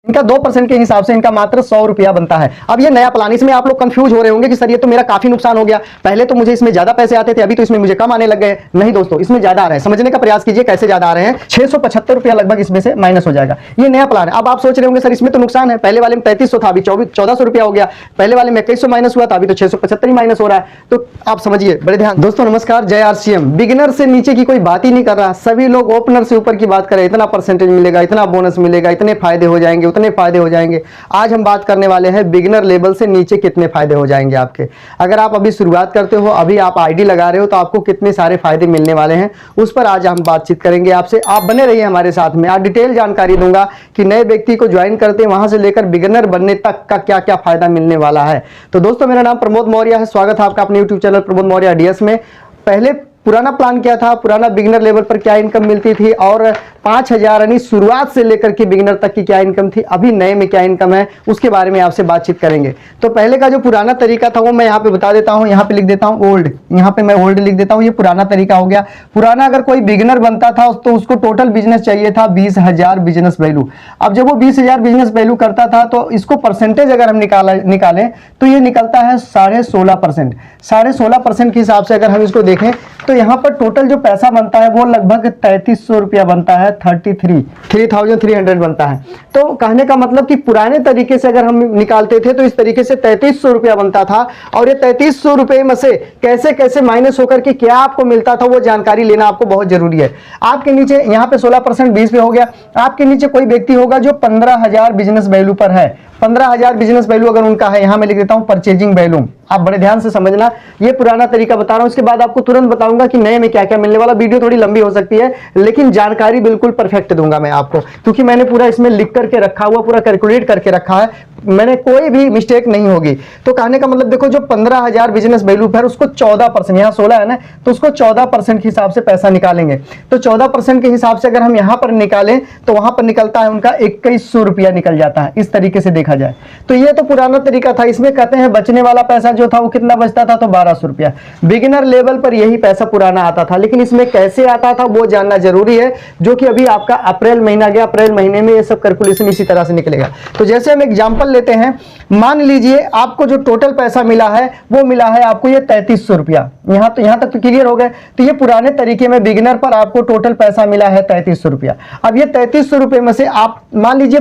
इनका 2% के हिसाब से इनका मात्र 100 रुपया बनता है। अब ये नया प्लान, इसमें आप लोग कंफ्यूज हो रहे होंगे कि सर ये तो मेरा काफी नुकसान हो गया, पहले तो मुझे इसमें ज्यादा पैसे आते थे, अभी तो इसमें मुझे कम आने लग गए। नहीं दोस्तों, इसमें ज्यादा आ रहे हैं, समझने का प्रयास कीजिए कैसे ज्यादा आ रहे हैं। 675 रुपया लगभग इसमें से माइनस हो जाएगा। ये नया प्लान है। अब आप सोच रहे होंगे सर इसमें तो नुकसान है, पहले वाले में 3300 था, अभी 1400 रुपया हो गया, पहले वाले में 2100 माइनस हुआ था, अभी तो 675 ही माइनस हो रहा है। तो आप समझिए, बड़े ध्यान। दोस्तों नमस्कार, जय आरसीएम। बिगिनर से नीचे की कोई बात ही नहीं कर रहा, सभी लोग ओपनर से ऊपर की बात करें, इतना परसेंटेज मिलेगा, इतना बोनस मिलेगा, इतने फायदे हो जाएंगे, उतने फायदे हो जाएंगे। आज हम बात करने वाले हैं बिगिनर लेवल से नीचे कितने फायदे हो जाएंगे आपके। अगर आप अभी शुरुआत करते हो, अभी आप आईडी लगा रहे हो, तो आपको कितने सारे फायदे मिलने वाले हैं उस पर आज हम बातचीत करेंगे आपसे। आप बने रहिए हमारे साथ में। आज डिटेल जानकारी दूंगा कि नए व्यक्ति को ज्वाइन करते हैं वहां से लेकर बिगिनर बनने तक का क्या क्या फायदा मिलने वाला है। तो दोस्तों मेरा नाम प्रमोद मौर्य है, स्वागत है आपका अपने YouTube channel Pramod Maurya IDs में। पहले पुराना प्लान क्या था, पुराना बिगिनर लेवल पर क्या इनकम मिलती थी और 5000 यानी शुरुआत से लेकर के बिगिनर तक की क्या इनकम थी, अभी नए में क्या इनकम है, उसके बारे में आपसे बातचीत करेंगे। तो पहले का जो पुराना तरीका था वो मैं यहाँ पे बता देता हूँ। यहाँ पे लिख देता हूँ ओल्ड, यहाँ पे मैं ओल्ड लिख देता हूँ। ये पुराना तरीका हो गया। पुराना अगर कोई बिगिनर बनता था तो उसको टोटल बिजनेस चाहिए था 20,000 बिजनेस वैल्यू। अब जब वो 20,000 बिजनेस वैल्यू करता था तो इसको परसेंटेज अगर हम निकालें तो ये निकलता है 16.5%। 16.5% के हिसाब से अगर हम इसको देखें तो यहाँ पर टोटल जो पैसा बनता है वो लगभग 3300 रुपया बनता है, 3300 बनता है। तो कहने का मतलब कि पुराने तरीके से अगर हम निकालते थे तो इस तरीके से 3300 रुपया बनता था, और ये 3300 रुपये में से कैसे कैसे माइनस होकर के क्या आपको मिलता था वो जानकारी लेना आपको बहुत जरूरी है। आपके नीचे यहाँ पे 16% 20 पे हो गया। आपके नीचे कोई व्यक्ति होगा जो 15,000 बिजनेस वैल्यू पर है, 15,000 बिजनेस वैल्यू अगर उनका है, यहां मैं लिख देता हूं परचेजिंग वैल्यू। आप बड़े ध्यान से समझना, ये पुराना तरीका बता रहा हूं। इसके बाद आपको तुरंत बताऊंगा कि नए में क्या क्या मिलने वाला। वीडियो थोड़ी लंबी हो सकती है लेकिन जानकारी बिल्कुल परफेक्ट दूंगा मैं आपको, क्योंकि मैंने पूरा इसमें लिख करके रखा हुआ, पूरा कैलकुलेट करके रखा है, मैंने कोई भी मिस्टेक नहीं होगी। तो कहने का मतलब देखो, जो 15,000 बिजनेस वैल्यू पर उसको 14%, यहाँ 16 है ना, तो उसको 14% के हिसाब से पैसा निकालेंगे। तो 14% के हिसाब से अगर हम यहाँ पर निकालें तो वहां पर निकलता है उनका 2100 रुपया निकल जाता है, इस तरीके से देखा जाए तो। ये तो पुराना तरीका था। इसमें कहते हैं बचने वाला पैसा जो था वो कितना बचता था, तो 1200 रुपया। बिगिनर लेवल पर यही पैसा पुराना आता था, लेकिन इसमें कैसे आता था वो जानना जरूरी है, जो कि अभी आपका अप्रैल महीना गया, अप्रैल महीने में ये सब कैलकुलेशन इसी तरह से निकलेगा। तो जैसे हम एग्जांपल लेते हैं, मान लीजिए आपको जो टोटल पैसा मिला है वो मिला है आपको ये 3300 रुपया। यहां तक तो क्लियर हो गए। तो ये पुराने तरीके में बिगिनर पर आपको टोटल पैसा मिला है 3300 रुपया। अब ये 3300 रुपये में से आप मान लीजिए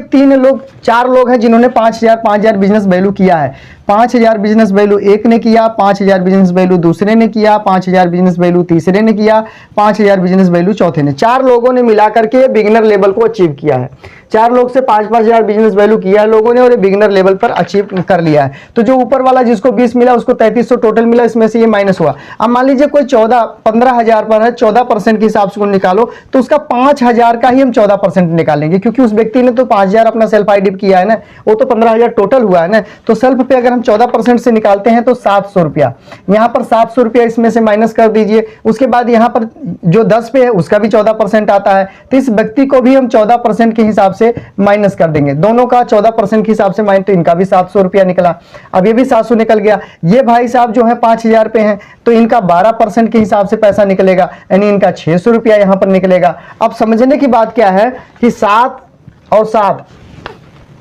4 लोग हैं जिन्होंने 5,000 बिजनेस वैल्यू किया है। 5,000 बिजनेस वैल्यू एक ने किया, 5,000 बिजनेस वैल्यू दूसरे ने किया, 5,000 बिजनेस वैल्यू तीसरे ने किया, 5,000 बिजनेस वैल्यू चौथे ने। 4 लोगों ने मिलाकर के बिगिनर लेवल को अचीव किया है। 4 लोग से 5,000 बिजनेस वैल्यू किया है लोगों ने और ये बिगिनर लेवल पर अचीव कर लिया है। तो जो ऊपर वाला जिसको 20 मिला उसको 3300 टोटल मिला, इसमें से ये माइनस हुआ। अब मान लीजिए कोई 15,000 पर है, 14% के हिसाब से निकालो तो उसका 5,000 का ही हम 14% निकालेंगे, क्योंकि उस व्यक्ति ने तो 5,000 अपना सेल्फ आईडी किया है ना, वो तो 15,000 टोटल हुआ है ना। तो सेल्फ पे अगर हम 14% से निकालते हैं तो 700 रुपया, यहाँ पर 700 रुपया इसमें से माइनस कर दीजिए। उसके बाद यहाँ पर जो 10 पे है उसका भी 14% आता है, तो इस व्यक्ति को भी हम 14% के हिसाब से माइनस कर देंगे। दोनों का 14% के हिसाब से माइनस, तो इनका भी 700 रुपया निकला। अब ये भी 700 निकल गया। ये भाई साहब जो है 5,000 पे हैं तो इनका 12% के हिसाब से पैसा निकलेगा, यानी इनका 600 रुपया यहाँ पर निकलेगा। अब समझने की बात क्या है कि 7 और 7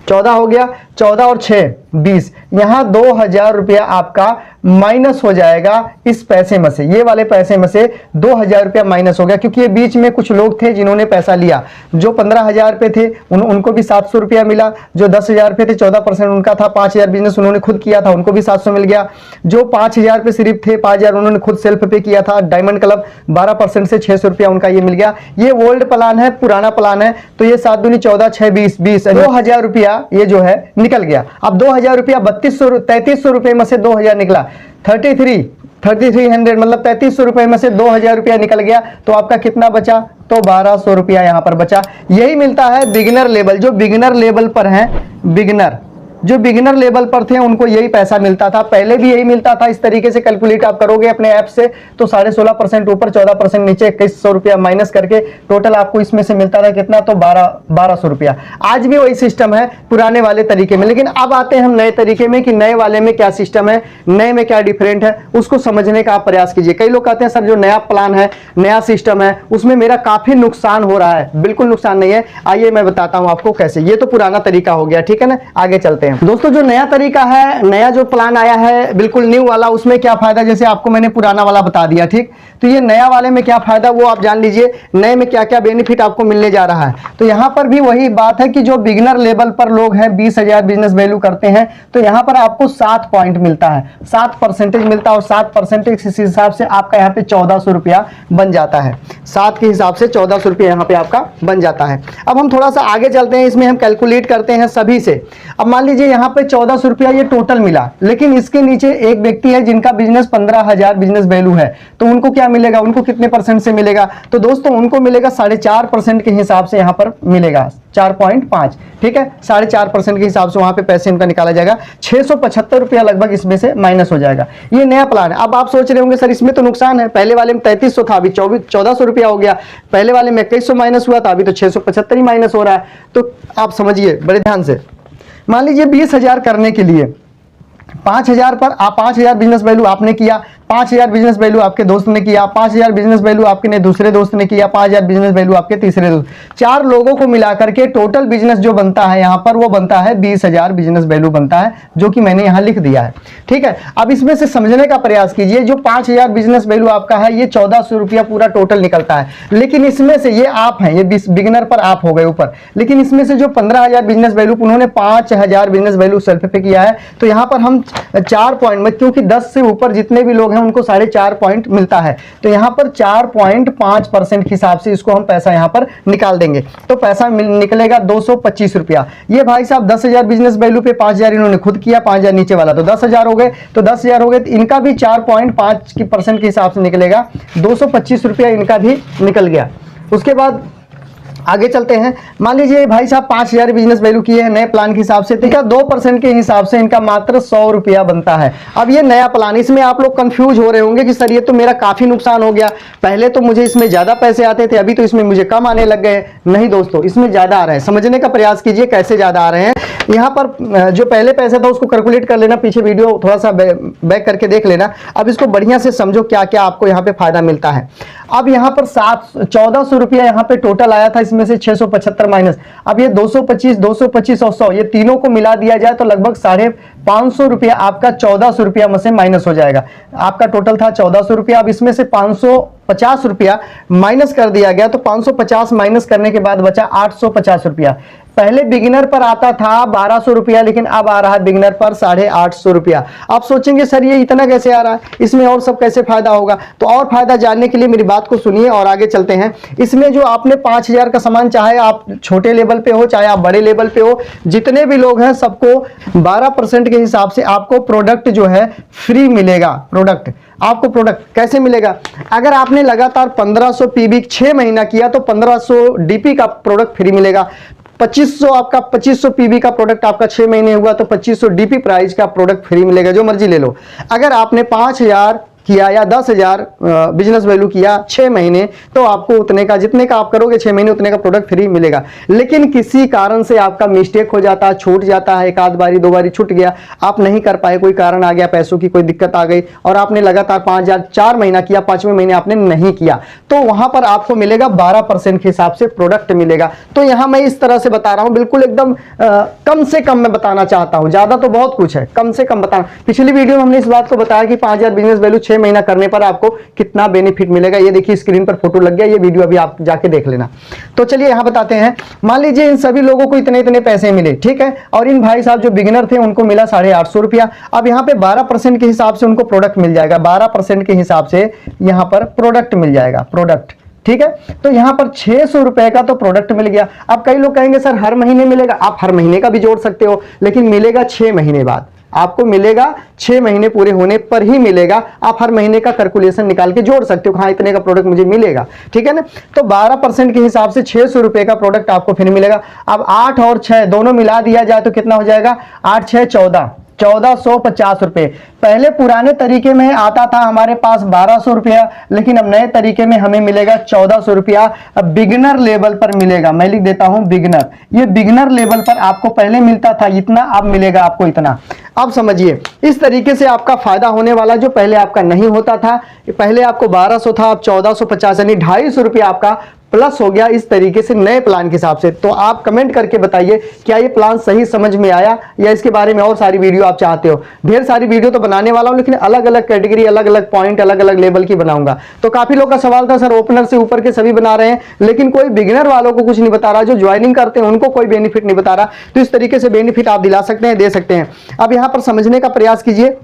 14 हो गया, 14 और 6 20, यहां 2,000 रुपया आपका माइनस हो जाएगा इस पैसे में से। ये वाले पैसे में से 2,000 रुपया माइनस हो गया, क्योंकि ये बीच में कुछ लोग थे जिन्होंने पैसा लिया। जो 15,000 पे थे उनको भी 700 रुपया मिला। जो 10,000 पे थे 14% उनका था, 5,000 बिजनेस उन्होंने खुद किया था, उनको भी 700 मिल गया। जो 5,000 पे सिर्फ थे, 5,000 उन्होंने खुद सेल्फ पे किया था, डायमंड क्लब 12% से 600 रुपया उनका ये मिल गया। ये ओल्ड प्लान है, पुराना प्लान है। तो ये 7 दूनी 14, 6 20 20, 2,000 रुपया ये जो है निकल गया। अब 2,000 रुपया 3300 रुपये में से 2,000 निकला, 3,300 मतलब 3300 रुपये में से 2,000 रुपया निकल गया। तो आपका कितना बचा, तो 1,200 रुपया यहां पर बचा। यही मिलता है बिगिनर लेवल। जो बिगिनर लेवल पर है, बिगिनर जो बिगिनर लेवल पर थे उनको यही पैसा मिलता था, पहले भी यही मिलता था। इस तरीके से कैलकुलेट आप करोगे अपने ऐप से तो 16.5% ऊपर, 14% नीचे, 2100 रुपया माइनस करके टोटल आपको इसमें से मिलता था कितना, तो 1200 रुपया। आज भी वही सिस्टम है पुराने वाले तरीके में, लेकिन अब आते हैं हम नए तरीके में कि नए वाले में क्या सिस्टम है, नए में क्या डिफरेंट है, उसको समझने का आप प्रयास कीजिए। कई लोग कहते हैं सर जो नया प्लान है, नया सिस्टम है, उसमें मेरा काफी नुकसान हो रहा है। बिल्कुल नुकसान नहीं है, आइए मैं बताता हूं आपको कैसे। ये तो पुराना तरीका हो गया, ठीक है ना, आगे चलते हैं दोस्तों। जो नया तरीका है, नया जो प्लान आया है बिल्कुल न्यू वाला, उसमें क्या फायदा, जैसे आपको मैंने पुराना वाला बता दिया, ठीक। तो ये नया वाले में क्या फायदा वो आप जान लीजिए, नए में क्या क्या बेनिफिट आपको मिलने जा रहा है। तो यहां पर भी वही बात है कि जो बिगिनर लेवल पर लोग हैं 20,000 बिजनेस वैल्यू करते हैं, तो यहां पर आपको 7 पॉइंट मिलता है, 7% मिलता है, और 7% इस हिसाब से आपका यहाँ पे 1400 रुपया बन जाता है। 7 के हिसाब से 1400 रुपया यहाँ पे आपका बन जाता है। अब हम थोड़ा सा आगे चलते हैं, इसमें हम कैलकुलेट करते हैं सभी से। अब मान लीजिए यहाँ पे 1400 रुपया ये टोटल मिला, लेकिन इसके नीचे एक व्यक्ति है जिनका बिजनेस 15,000 बिजनेस वैल्यू है, तो उनको क्या मिलेगा, उनको कितने परसेंट से मिलेगा, तो दोस्तों उनको मिलेगा 4.5% के हिसाब से यहाँ पर मिलेगा, 4.5, ठीक है, 4.5% के हिसाब से वहां पे पैसे इनका निकाला जाएगा। 675 रुपया लगभग इसमें से माइनस हो जाएगा। ये नया प्लान है। अब आप सोच रहे होंगे सर इसमें तो नुकसान है, पहले वाले में 3300 था, अभी 1400 रुपया हो गया, पहले वाले में 2100 माइनस हुआ था, अभी तो 675 ही माइनस हो रहा है। तो आप समझिए बड़े ध्यान से, मान लीजिए 20,000 करने के लिए 5,000 पर आप 5,000 बिजनेस वैल्यू आपने किया, 5,000 बिजनेस वैल्यू आपके दोस्त ने किया, 5,000 बिजनेस वैल्यू आपके ने दूसरे दोस्त ने किया, 5,000 बिजनेस वैल्यू आपके तीसरे दोस्त, 4 लोगों को मिलाकर के टोटल बिजनेस जो बनता है यहाँ पर वो बनता है 20,000 बिजनेस वैल्यू बनता है, जो कि मैंने यहाँ लिख दिया है, ठीक है। अब इसमें से समझने का प्रयास कीजिए, जो 5,000 बिजनेस वैल्यू आपका है ये 1400 रुपया पूरा टोटल निकलता है, लेकिन इसमें से ये आप हैं, ये बिगिनर पर आप हो गए ऊपर, लेकिन इसमें से जो 15,000 बिजनेस वैल्यू उन्होंने 5,000 बिजनेस वैल्यू सेल्फ पे किया है, तो यहाँ पर हम 4 पॉइंट में, क्योंकि 10 से ऊपर जितने भी लोग हैं उनको 4.5 पॉइंट मिलता है, तो यहाँ पर 4.5% के हिसाब से इसको हम पैसा यहाँ पर निकाल देंगे, तो पैसा निकलेगा 225 रुपया। ये भाई साहब 10,000 बिजनेस वैल्यू पे 5,000 इन्होंने खुद किया, 5,000 नीचे वाला, तो 10,000 हो गए, तो 10,000 हो गए, तो इनका भी 4.5% के हिसाब से निकलेगा, 225 रुपया इनका भी निकल गया। उसके बाद आगे चलते हैं, मान लीजिए भाई साहब 5,000 बिजनेस वैल्यू किए हैं नए प्लान के हिसाब से, तो इनका 2% के हिसाब से इनका मात्र 100 रुपया बनता है। अब ये नया प्लान, इसमें आप लोग कंफ्यूज हो रहे होंगे कि सर ये तो मेरा काफी नुकसान हो गया, पहले तो मुझे इसमें ज्यादा पैसे आते थे, अभी तो इसमें मुझे कम आने लग गए। नहीं दोस्तों, इसमें ज्यादा आ रहे हैं, समझने का प्रयास कीजिए कैसे ज्यादा आ रहे हैं। यहाँ पर जो पहले पैसा था उसको कैलकुलेट कर लेना, पीछे वीडियो थोड़ा सा बैक करके देख लेना। अब इसको बढ़िया से समझो क्या क्या आपको यहाँ पे फायदा मिलता है। अब यहाँ पर 1400 रुपया यहाँ पे टोटल आया था, इसमें से 675 माइनस, अब ये 225 और 100 ये तीनों को मिला दिया जाए तो लगभग 550 रुपया आपका 1400 रुपया में से माइनस हो जाएगा। आपका टोटल था 1400 रुपया, अब इसमें से 550 रुपया माइनस कर दिया गया, तो 550 माइनस करने के बाद बचा 850 रुपया। पहले बिगिनर पर आता था 1200 रुपया, लेकिन अब आ रहा है बिगिनर पर 850 रुपया। आप सोचेंगे सर ये इतना कैसे आ रहा है, इसमें और सब कैसे फायदा होगा, तो और फायदा जानने के लिए मेरी बात को सुनिए और आगे चलते हैं। इसमें जो आपने 5,000 का सामान, चाहे आप छोटे लेवल पे हो चाहे आप बड़े लेवल पे हो, जितने भी लोग हैं सबको 12% के हिसाब से आपको प्रोडक्ट जो है फ्री मिलेगा। प्रोडक्ट आपको प्रोडक्ट कैसे मिलेगा, अगर आपने लगातार 1500 पीबी 6 महीना किया तो 1500 डीपी का प्रोडक्ट फ्री मिलेगा। 2500 आपका 2500 पीबी का प्रोडक्ट आपका 6 महीने हुआ तो 2500 डीपी प्राइस का प्रोडक्ट फ्री मिलेगा, जो मर्जी ले लो। अगर आपने 5,000 किया या 10,000 बिजनेस वैल्यू किया 6 महीने, तो आपको उतने का, जितने का आप करोगे 6 महीने उतने का प्रोडक्ट फ्री मिलेगा। लेकिन किसी कारण से आपका मिस्टेक हो जाता है, छूट जाता है, एक आध बारी 2 बारी छूट गया, आप नहीं कर पाए, कोई कारण आ गया, पैसों की कोई दिक्कत आ गई और आपने लगातार 5,000 4 महीना किया, 5वें महीने आपने नहीं किया, तो वहां पर आपको मिलेगा 12% के हिसाब से प्रोडक्ट मिलेगा। तो यहां मैं इस तरह से बता रहा हूं, बिल्कुल एकदम कम से कम मैं बताना चाहता हूं, ज्यादा तो बहुत कुछ है, कम से कम बताना। पिछली वीडियो में हमने इस बात को बताया कि 5,000 बिजनेस वैल्यू 6 महीना करने पर आपको कितना बेनिफिट मिलेगा। ये देखिए स्क्रीन पर फोटो लग गया, ये वीडियो अभी आप जाके देख लेना। तो चलिए यहां बताते हैं, मान लीजिए इन सभी लोगों को इतने इतने पैसे मिले, ठीक है, और इन भाई साहब जो बिगिनर थे उनको मिला 850 रुपया। अब यहां पे 12% के हिसाब से उनको प्रोडक्ट मिल जाएगा, 12% के हिसाब से यहां पर प्रोडक्ट मिल जाएगा, प्रोडक्ट, ठीक है। तो यहां पर 600 रुपए का तो प्रोडक्ट मिल गया। अब कई लोग कहेंगे सर हर महीने मिलेगा, आप हर महीने का भी जोड़ सकते हो, लेकिन मिलेगा 6 महीने बाद, आपको मिलेगा 6 महीने पूरे होने पर ही मिलेगा। आप हर महीने का कैलकुलेशन निकाल के जोड़ सकते हो, हाँ इतने का प्रोडक्ट मुझे मिलेगा, ठीक है ना। तो 12% के हिसाब से 600 रुपए का प्रोडक्ट आपको फिर मिलेगा। अब 8 और 6 दोनों मिला दिया जाए तो कितना हो जाएगा, 8 6 14, 1450 रुपए। पहले पुराने तरीके में आता था हमारे पास 1200 रुपया, लेकिन अब नए तरीके में हमें मिलेगा 1400 रुपया। अब बिगिनर लेवल पर मिलेगा, मैं लिख देता हूं बिगिनर। ये बिगिनर लेवल पर आपको पहले मिलता था इतना, अब मिलेगा आपको इतना। अब समझिए इस तरीके से आपका फायदा होने वाला, जो पहले आपका नहीं होता था। पहले आपको 1200 था, अब 1450 यानी 250 रुपया आपका प्लस हो गया इस तरीके से नए प्लान के हिसाब से। तो आप कमेंट करके बताइए क्या ये प्लान सही समझ में आया, या इसके बारे में और सारी वीडियो आप चाहते हो। ढेर सारी वीडियो तो बनाने वाला हूं, लेकिन अलग अलग कैटेगरी, अलग अलग पॉइंट, अलग अलग लेवल की बनाऊंगा। तो काफी लोग का सवाल था सर ओपनर से ऊपर के सभी बना रहे हैं, लेकिन कोई बिगिनर वालों को कुछ नहीं बता रहा, जो ज्वाइनिंग करते हैं उनको कोई बेनिफिट नहीं बता रहा। तो इस तरीके से बेनिफिट आप दिला सकते हैं, दे सकते हैं। अब यहां पर समझने का प्रयास कीजिए,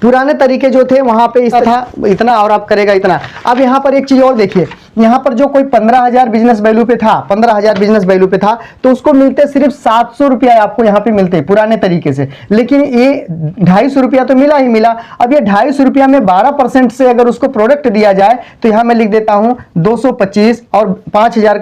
पुराने तरीके जो थे वहां पे इतना था इतना और आप करेगा इतना। अब यहां पर एक चीज और देखिए, यहां पर जो कोई 15,000 बिजनेस वैल्यू पे था, 15,000 बिजनेस वैल्यू पे था, तो उसको मिलते सिर्फ 700 रुपया आपको यहां पे मिलते पुराने तरीके से। लेकिन ये 250 रुपया तो मिला ही मिला। अब ये 250 रुपया में 12% से अगर उसको प्रोडक्ट दिया जाए तो यहां मैं लिख देता हूं 225, और 5,000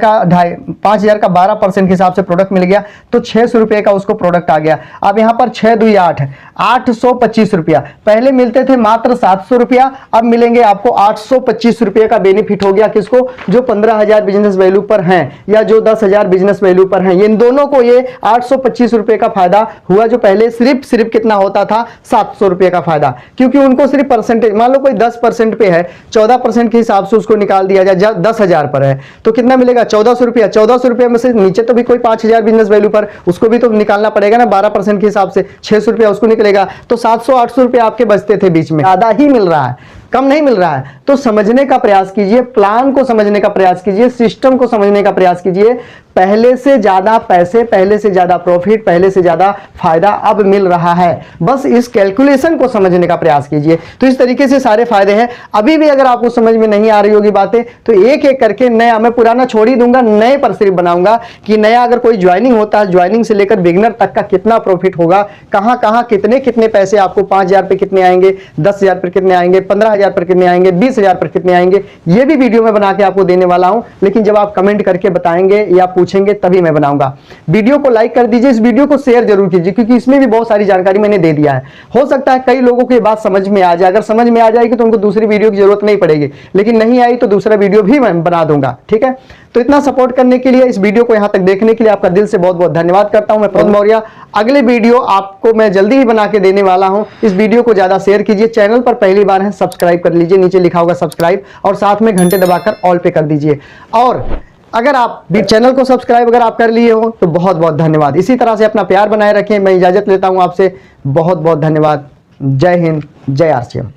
का 12% के हिसाब से प्रोडक्ट मिल गया, तो 600 रुपये का उसको प्रोडक्ट आ गया। अब यहां पर 6 2 8, 825 रुपया। पहले मिलते थे मात्र 700 रुपया, अब मिलेंगे आपको 825 रुपये का बेनिफिट हो गया। किसको, जो 15,000 बिजनेस वैल्यू पर हैं या जो 10,000 बिजनेस वैल्यू पर हैं, इन दोनों को ये 825 रुपये का फायदा हुआ, जो पहले सिर्फ कितना होता था, 700 रुपये का फायदा। क्योंकि उनको सिर्फ परसेंटेज, मान लो कोई 10% पे है, 14% के हिसाब से उसको निकाल दिया जाए, 10,000 पर है तो कितना मिलेगा, 1400 रुपया। 1400 रुपये में से नीचे तो भी कोई 5,000 बिजनेस वैल्यू पर, उसको भी तो निकालना पड़ेगा ना 12% के हिसाब से, 600 रुपया उसको निकलेगा। तो 700-800 रुपये आपके बचते थे बीच में, ज्यादा ही मिल रहा है, कम नहीं मिल रहा है। तो समझने का प्रयास कीजिए, प्लान को समझने का प्रयास कीजिए, सिस्टम को समझने का प्रयास कीजिए। पहले से ज्यादा पैसे, पहले से ज्यादा प्रॉफिट, पहले से ज्यादा फायदा अब मिल रहा है। बस इस कैलकुलेशन को समझने का प्रयास कीजिए। तो इस तरीके से सारे फायदे हैं। अभी भी अगर आपको समझ में नहीं आ रही होगी बातें, तो एक एक करके नया, मैं पुराना छोड़ ही दूंगा, नए पर सिर्फ बनाऊंगा कि नया अगर कोई ज्वाइनिंग होता है, ज्वाइनिंग से लेकर बिगिनर तक का कितना प्रॉफिट होगा, कहां कहां कितने कितने पैसे आपको, 5,000 पे कितने आएंगे, 10,000 पर कितने आएंगे, 15,000 पर कितने आएंगे, 20,000 पर कितने आएंगे, ये भी वीडियो में बना के आपको देने वाला हूं। लेकिन जब आप कमेंट करके बताएंगे या पूछेंगे तभी मैं बनाऊंगा। वीडियो को लाइक कर दीजिए, इस वीडियो को शेयर जरूर कीजिए, क्योंकि इसमें भी बहुत सारी जानकारी मैंने दे दिया है। हो सकता है कई लोगों को ये बात समझ में आ जाए, अगर समझ में आ जाएगी तो उनको दूसरी वीडियो की जरूरत नहीं पड़ेगी, लेकिन नहीं आई तो दूसरा वीडियो भी मैं बना दूंगा, ठीक है। तो इतना सपोर्ट करने के लिए, इस वीडियो को यहां तक देखने के लिए आपका दिल से बहुत बहुत धन्यवाद करता हूं। मैं प्रमोद मौर्य, अगले वीडियो आपको मैं जल्दी ही बना के देने वाला हूं। इस वीडियो को ज्यादा शेयर कीजिए, चैनल पर पहली बार है सब्सक्राइब कर लीजिए, नीचे लिखा होगा सब्सक्राइब, और साथ में घंटे दबाकर ऑल पे कर दीजिए। और अगर आप भी चैनल को सब्सक्राइब अगर आप कर लिए हो तो बहुत बहुत धन्यवाद। इसी तरह से अपना प्यार बनाए रखें। मैं इजाजत लेता हूं आपसे, बहुत बहुत धन्यवाद। जय हिंद, जय आरसीएम।